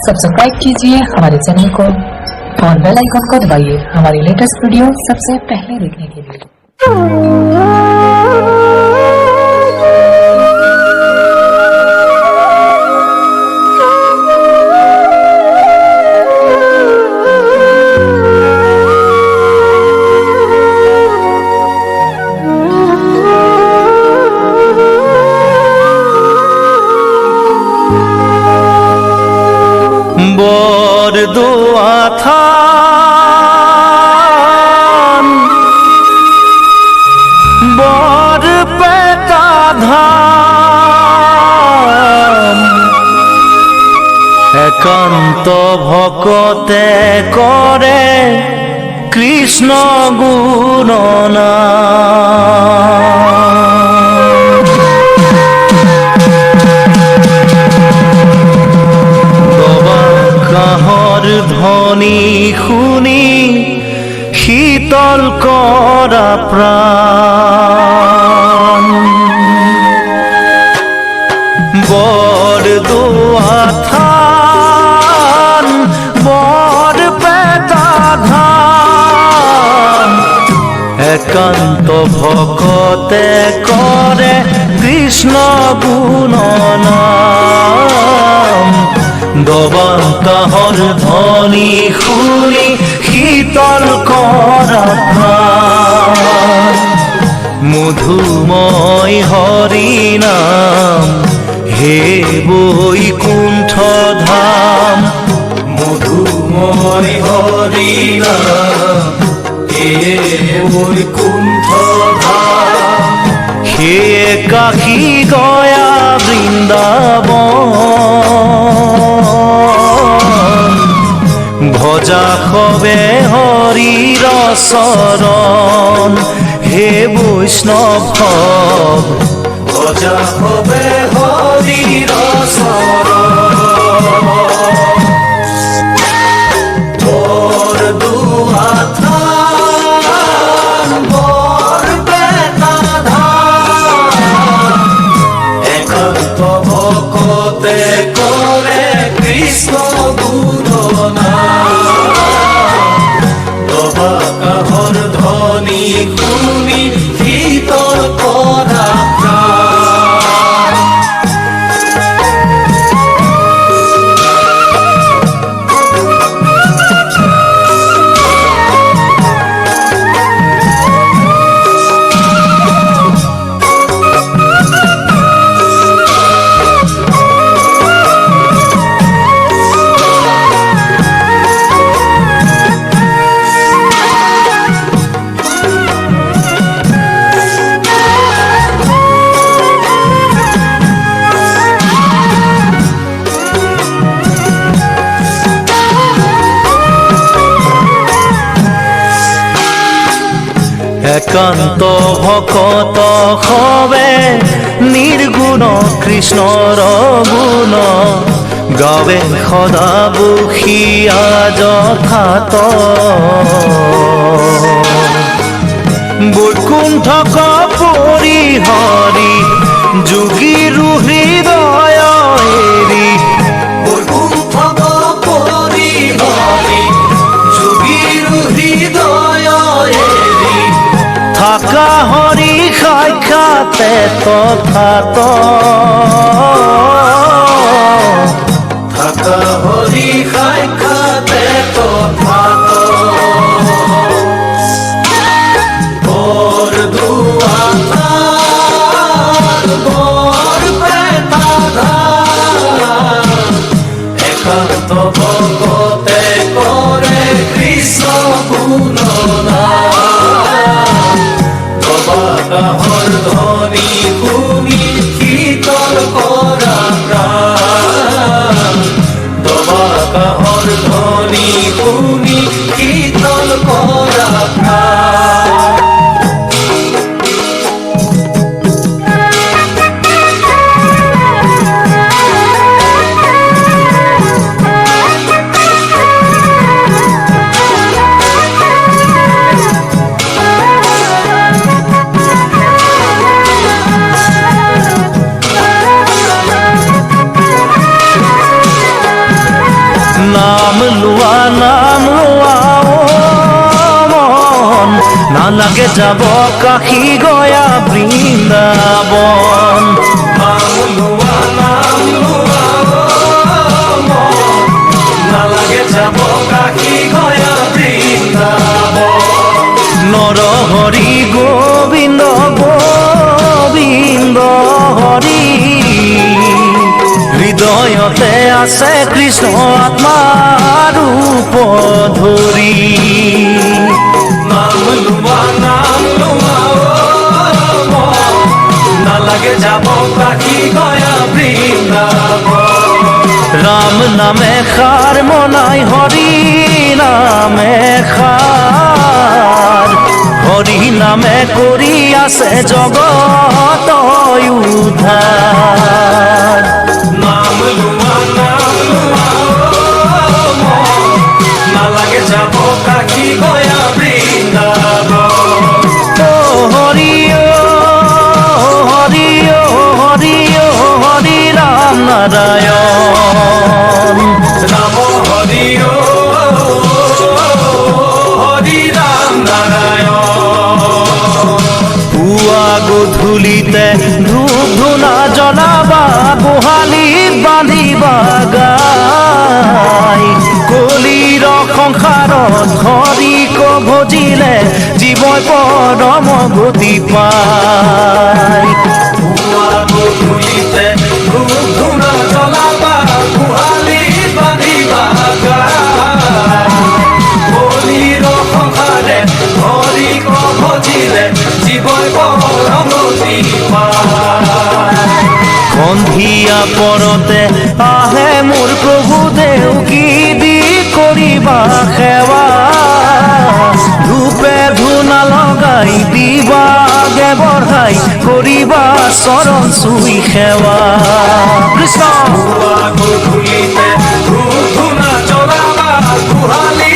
Subscribe कीजिए हमारे channel को और बेल आइकन को दबाइए हमारी लेटेस्ट वीडियो सबसे पहले देखने के लिए। बरदुआ थान बरपेटा ধাম एकांत भकते करे कृष्ण गुणनाम। কাহর ধ্বনি শুনি শীতল কৰা প্ৰাণ বৰদুৱা থান বৰপেটা ধাম একান্ত ভকতে কৰে কৃষ্ণ গুণনাম। দবান কাহৰ ধ্বনি শুনি শীতল কৰা প্ৰাণ মধুময় হৰি নাম হে বৈকুণ্ঠ ধাম। মধুময় হৰি নাম হে বৈকুণ্ঠ ধাম। সেয়ে কাশী গয়া বৃন্দাবন ভজা সবে হৰিৰ চৰণ হে বৈষ্ণৱ ভজা সবে হৰিৰ চৰণ। বৰদুৱা থান বৰপেটা ধাম একান্ত ভকতে কৰে কৃষ্ণ কাহৰ ধ্বনি শুনি শীতল কৰা প্ৰাণ একান্ত ভকত সবে নিৰ্গুণ কৃষ্ণৰ গুণ গাৱে সদা বসিয়া যথাত বৈকুণ্ঠক পৰিহৰি যোগীৰ হৃদয় এৰি বৈকুণ্ঠক পৰিহৰি যোগীৰ হৃদয় এৰি থাকা হৰি সাক্ষাতে তথাত থাকা হৰি সাক্ষাতে তথাত। বৰদুৱা থান বৰপেটা ধাম একান্ত ভকতে কৰে কৃষ্ণ গুণনাম। কাহৰ ধ্বনি শুনি শীতল কৰা নালাগে যাব কাশী গয়া বৃন্দাবন নাম লোৱা নালাগে যাব কাশী গয়া বৃন্দাবন নৰহৰি গোবিন্দ গোবিন্দ হৰি হৃদয়তে আছে কৃষ্ণ আত্মাৰ ৰূপ ধৰি নাম লোৱা নালাগে যাব কাশী গয়া বৃন্দাবন ৰাম নামে খাৰ মনাই হৰি নামে খাৰ হৰি নামে কৰি আছে জগত উদ্ধাৰ নাম লোৱা নালাগে যাব কাশী গয়া বৃন্দাবন ও হৰি ও হৰি ও হৰি ও হৰি ৰাম নাৰায়ণ ৰাম হৰি হৰি ৰাম নাৰায়ণ পুৱা গধূলিতে ধূপ ধূনা জ্বলাবা গোহালি বান্ধিবা গাই কলিৰ সংসাৰত হৰিক ভজিলে জীৱই পৰম গতি পায় পুৱা গধূলিতে ধূপ ধূনা জ্বলাবা গোহালি বান্ধিবা গাই কলিৰ সংসাৰে হৰিক ভজিলে জীৱই পৰম গতি পায় সন্ধিয়া পৰতে আহে মোৰ প্ৰভু দেউকী দি কৰিবা সেৱা ধূপে ধূনা লগাই দিবাগে বঢ়াই কৰিবা চৰণ চুই সেৱা কৃষ্ণ পুৱা গধূলিতে ধূপ ধূনা জ্বলাবা গোহালি